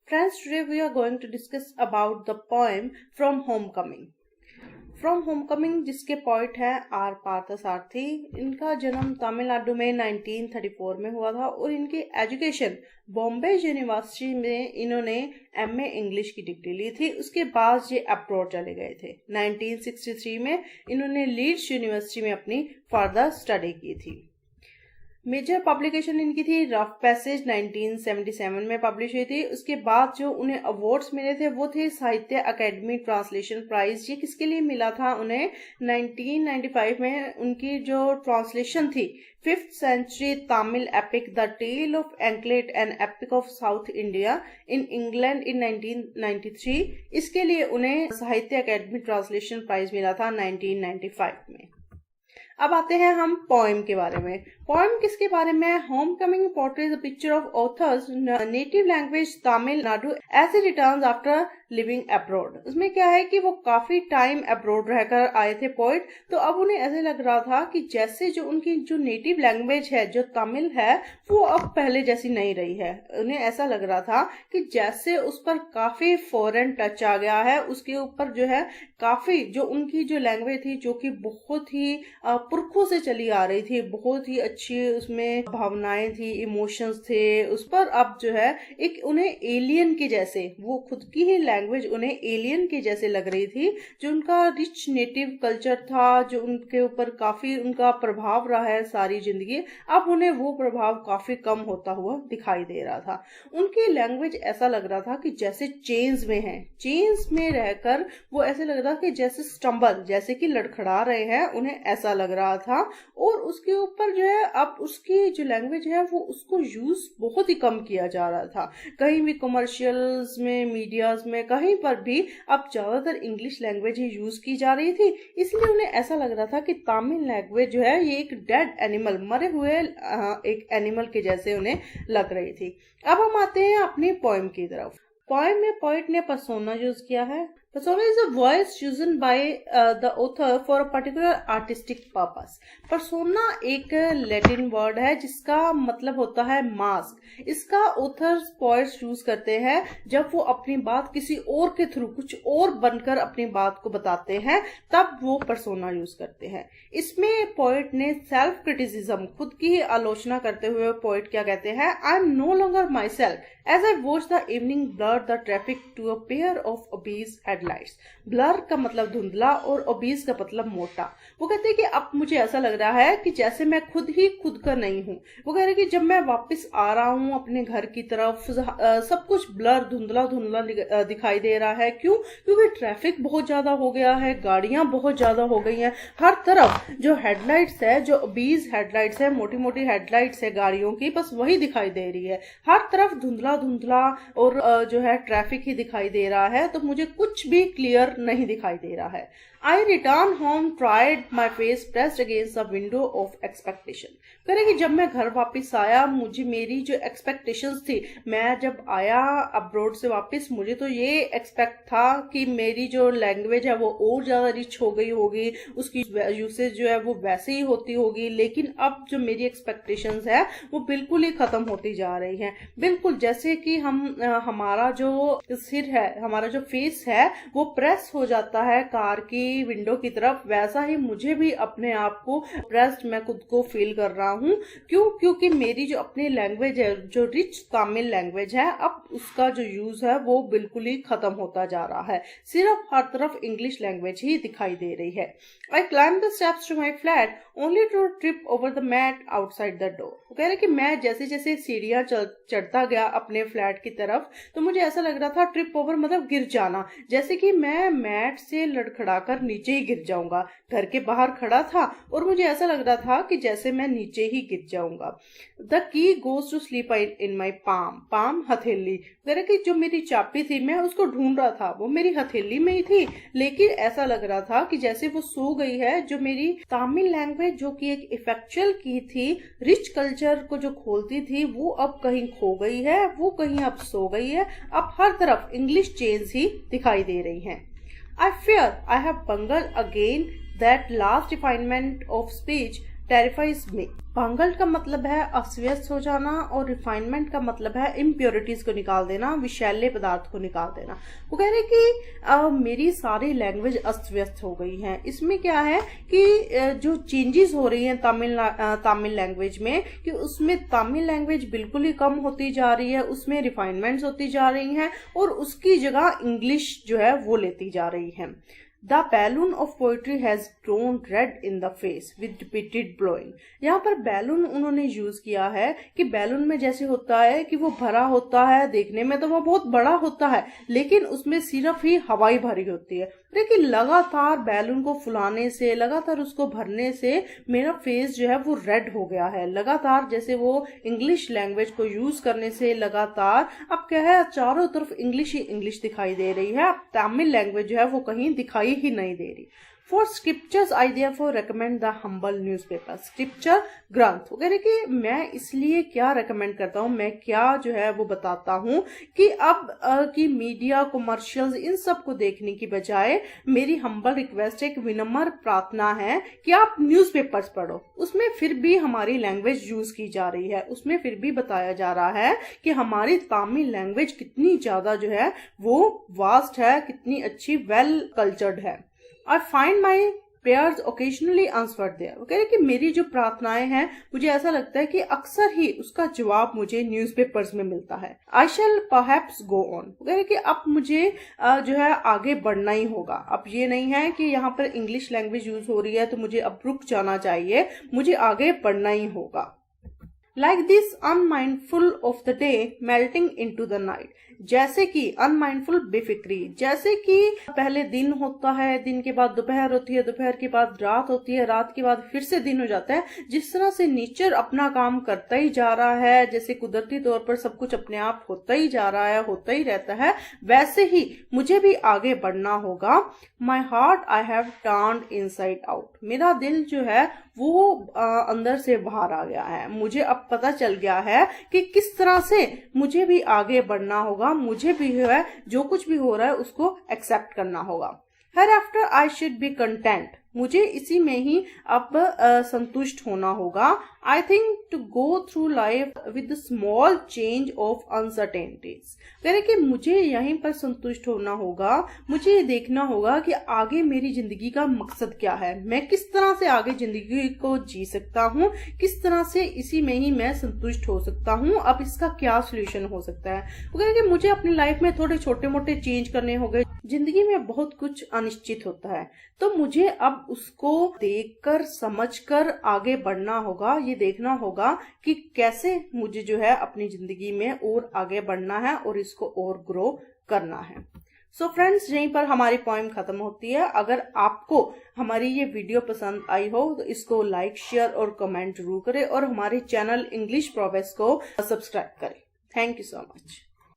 Friends, today we are going to discuss about the poem From Homecoming. From Homecoming जिसके poet हैं are Parthasarathi. इनका जन्म तमिलनाडु में 1934 में हुआ था और इनकी एजुकेशन बॉम्बे यूनिवर्सिटी में इन्होंने एमए इंग्लिश की डिग्री ली थी। उसके बाद ये अब्रॉड चले गए थे। 1963 में इन्होंने लीड्स यूनिवर्सिटी में अपनी फर्दर स्टडी की थी। मेजर पब्लिकेशन इनकी थी रफ पैसेज, 1977 में पब्लिश हुई थी। उसके बाद जो उन्हें अवार्ड्स मिले थे वो थे साहित्य अकेडमी ट्रांसलेशन प्राइज। ये किसके लिए मिला था उन्हें? 1995 में उनकी जो ट्रांसलेशन थी 5th century Tamil epic the tale of anklet and epic of south India in England in 1993, इसके लिए उन्हें साहित्य अकेडमी ट्रांसलेशन प्राइज मिला था 1995 में। अब आते हैं हम पोएम के बारे में। पोएम किसके बारे में है? Homecoming portrays a picture of author's native language Tamil Nadu as he returns after living abroad. उसमें क्या है कि वो काफी टाइम अब्रॉड रहकर आए थे पोइट, तो अब उन्हें ऐसे लग रहा था कि जैसे जो उनकी जो नेटिव लैंग्वेज है जो तमिल है वो अब पहले जैसी नहीं रही है। उन्हें ऐसा लग रहा था कि जैसे उस पर काफी फॉरेन टच आ गया है, उसके ऊपर जो है काफी जो उनकी जो लैंग्वेज थी जो कि बहुत ही पुरखों से चली आ रही थी, बहुत ही अच्छी उसमें भावनाएं थी, इमोशंस थे, उस पर अब जो है एक उन्हें एलियन के जैसे, वो खुद की ही लैंग्वेज उन्हें एलियन के जैसे लग रही थी। जो उनका रिच नेटिव कल्चर था, जो उनके ऊपर काफी उनका प्रभाव रहा है सारी जिंदगी, अब उन्हें वो प्रभाव काफी कम होता हुआ दिखाई दे रहा था। उनकी लैंग्वेज ऐसा लग रहा था कि जैसे चेन्स में है, चेन्स में रहकर वो ऐसे लग रहा था कि जैसे स्टम्बल, जैसे कि लड़खड़ा रहे हैं, उन्हें ऐसा लग रहा था। और उसके ऊपर जो है अब उसकी जो लैंग्वेज है वो उसको यूज बहुत ही कम किया जा रहा था। कहीं भी कमर्शियल्स में, मीडियाज में, कहीं पर भी अब ज्यादातर इंग्लिश लैंग्वेज ही यूज की जा रही थी। इसलिए उन्हें ऐसा लग रहा था कि तमिल लैंग्वेज जो है ये एक डेड एनिमल, मरे हुए एक एनिमल के जैसे उन्हें लग रही थी। अब हम आते हैं अपनी पोएम की तरफ। पोएम में पोइट ने पर्सोना यूज किया है। Persona is a voice chosen by the author for a particular artistic purpose. Persona एक लैटिन वर्ड है जिसका मतलब होता है मास्क। इसका ऑथर्स पोएट्स यूज करते हैं जब वो अपनी बात किसी और के थ्रू कुछ और बनकर अपनी बात को बताते हैं, तब वो पर्सोना यूज करते हैं। इसमें पोएट ने सेल्फ क्रिटिसिज्म, खुद की ही आलोचना करते हुए पोएट क्या कहते हैं? I am no longer myself as I watch the evening blur the traffic to a pair of obese headlights. Blur का मतलब धुंधला और ओबीज का मतलब मोटा। वो कहते हैं कि अब मुझे ऐसा लग रहा है कि जैसे मैं खुद ही खुद का नहीं हूँ। वो कह रहे हैं कि जब मैं वापस आ रहा हूँ अपने घर की तरफ, सब कुछ ब्लर, धुंधला धुंधला दिखाई दे रहा है। क्यों? क्योंकि ट्रैफिक बहुत ज्यादा हो गया है, गाड़ियां बहुत ज्यादा हो गई हैं। हर तरफ जो हेडलाइट्स है, जो ओबीज हेडलाइट्स है, मोटी मोटी हेडलाइट्स है गाड़ियों की, बस वही दिखाई दे रही है। हर तरफ धुंधला धुंधला और जो है ट्रैफिक ही दिखाई दे रहा है, तो मुझे कुछ भी क्लियर नहीं दिखाई दे रहा है। I return home tried my face pressed against the window of expectation. कह रहे कि जब मैं घर वापस आया, मुझे मेरी जो एक्सपेक्टेशंस थी, मैं जब आया अब्रॉड से वापस, मुझे तो ये एक्सपेक्ट था कि मेरी जो लैंग्वेज है वो और ज्यादा रिच हो गई होगी, उसकी यूसेज जो है वो वैसे ही होती होगी। लेकिन अब जो मेरी एक्सपेक्टेशंस है वो बिल्कुल ही खत्म होती जा रही हैं। बिल्कुल जैसे कि हमारा जो सिर है, हमारा जो फेस है वो प्रेस हो जाता है कार की विंडो की तरफ, वैसा ही मुझे भी अपने आप को प्रेस्ड, मैं खुद को फील कर रहा हूँ। क्यों? क्योंकि मेरी जो अपनी लैंग्वेज है, जो रिच तमिल लैंग्वेज है, अब उसका जो यूज है वो बिल्कुल ही खत्म होता जा रहा है। सिर्फ हर तरफ इंग्लिश लैंग्वेज ही दिखाई दे रही है। I climb the steps to my flat only to trip over the mat outside the door. वो कह रहे कि मैं जैसे जैसे सीढ़ियां चढ़ता गया अपने फ्लैट की तरफ, तो मुझे ऐसा लग रहा था, ट्रिप ओवर मतलब गिर जाना, जैसे कि मैं मैट से लड़खड़ाकर नीचे ही गिर जाऊंगा। घर के बाहर खड़ा था और मुझे ऐसा लग रहा था कि जैसे मैं नीचे ही गिर जाऊंगा। The key goes to sleep in my palm, palm हथेली। कह कि जो मेरी चाबी थी मैं उसको ढूंढ रहा था, वो मेरी हथेली में ही थी, लेकिन ऐसा लग रहा था कि जैसे वो सो गई है। जो मेरी तमिल लैंग्वेज जो कि एक इफेक्चुअल की थी, रिच कल्चर को जो खोलती थी, वो अब कहीं खो गई है, वो कहीं अब सो गई है। अब हर तरफ इंग्लिश चेन्स ही दिखाई दे रही हैं। I fear I have bungled again that last refinement of speech टेरिफाइज मी। भंगल का मतलब है अस्वस्थ हो जाना और रिफाइनमेंट का मतलब है इम्प्योरिटीज को निकाल देना, विषैले पदार्थ को निकाल देना। वो कह रहे कि मेरी सारी लैंग्वेज अस्त व्यस्त हो गई है। इसमें क्या है कि जो चेंजेस हो रही हैं तमिल लैंग्वेज में, कि उसमें तमिल लैंग्वेज बिल्कुल ही कम होती जा रही है, उसमें रिफाइनमेंट्स होती जा रही हैं और उसकी जगह इंग्लिश जो है वो लेती जा रही है। The balloon of poetry has grown red in the face with repeated blowing। यहाँ पर बैलून उन्होंने यूज किया है कि बैलून में जैसे होता है कि वो भरा होता है, देखने में तो वो बहुत बड़ा होता है लेकिन उसमें सिर्फ ही हवाई भरी होती है। लेकिन लगातार बैलून को फुलाने से, लगातार उसको भरने से मेरा फेस जो है वो रेड हो गया है। लगातार जैसे वो इंग्लिश लैंग्वेज को यूज करने से लगातार अब क्या है, चारों तरफ इंग्लिश ही इंग्लिश दिखाई दे रही है। अब तमिल लैंग्वेज जो है वो कहीं दिखाई ही नहीं दे रही। For scriptures, I therefore recommend the humble newspaper। Scripture ग्रंथ वगैरह कि मैं इसलिए क्या रेकमेंड करता हूँ, मैं क्या जो है वो बताता हूँ कि अब कि मीडिया, कमर्शियल्स, इन सब को देखने की बजाय मेरी हम्बल रिक्वेस्ट, एक विनम्र प्रार्थना है कि आप न्यूज़पेपर्स पढ़ो। उसमें फिर भी हमारी लैंग्वेज यूज की जा रही है, उसमें फिर भी बताया जा रहा है कि हमारी तमिल लैंग्वेज कितनी ज्यादा जो है वो वास्ट है, कितनी अच्छी, वेल कल्चर्ड है। I find my prayers occasionally answered there। वो कह रहे कि मेरी जो प्रार्थनाएं हैं, मुझे ऐसा लगता है कि अक्सर ही उसका जवाब मुझे न्यूज़पेपर्स में मिलता है। I shall perhaps go on। वो कह रहे कि अब मुझे जो है आगे बढ़ना ही होगा। अब ये नहीं है कि यहाँ पर इंग्लिश लैंग्वेज यूज हो रही है तो मुझे अब रुक जाना चाहिए, मुझे आगे बढ़ना ही होगा। Like this unmindful of the day melting into the night। जैसे कि अनमाइंडफुल, बेफिक्री, जैसे कि पहले दिन होता है, दिन के बाद दोपहर होती है, दोपहर के बाद रात होती है, रात के बाद फिर से दिन हो जाता है। जिस तरह से नेचर अपना काम करता ही जा रहा है, जैसे कुदरती तौर पर सब कुछ अपने आप होता ही जा रहा है, होता ही रहता है, वैसे ही मुझे भी आगे बढ़ना होगा। My heart I have turned inside out. मेरा दिल जो है वो अंदर से बाहर आ गया है। मुझे अब पता चल गया है कि किस तरह से मुझे भी आगे बढ़ना होगा, मुझे भी जो है जो कुछ भी हो रहा है उसको एक्सेप्ट करना होगा। Hereafter I should be content। मुझे इसी में ही अब संतुष्ट होना होगा। I think to go through life with a small change of uncertainties। कह रहे कि मुझे यहीं पर संतुष्ट होना होगा, मुझे ये देखना होगा कि आगे मेरी जिंदगी का मकसद क्या है, मैं किस तरह से आगे जिंदगी को जी सकता हूँ, किस तरह से इसी में ही मैं संतुष्ट हो सकता हूँ, अब इसका क्या सोल्यूशन हो सकता है। वो कह रहे कि मुझे अपनी लाइफ में थोड़े छोटे मोटे चेंज करने होंगे। जिंदगी में बहुत कुछ अनिश्चित होता है तो मुझे अब उसको देखकर, समझकर आगे बढ़ना होगा। ये देखना होगा कि कैसे मुझे जो है अपनी जिंदगी में और आगे बढ़ना है और इसको और ग्रो करना है। सो फ्रेंड्स, यहीं पर हमारी पोएम खत्म होती है। अगर आपको हमारी ये वीडियो पसंद आई हो तो इसको लाइक, शेयर और कमेंट जरूर करें और हमारे चैनल इंग्लिश प्रोग्रेस को सब्सक्राइब करें। Thank you so much.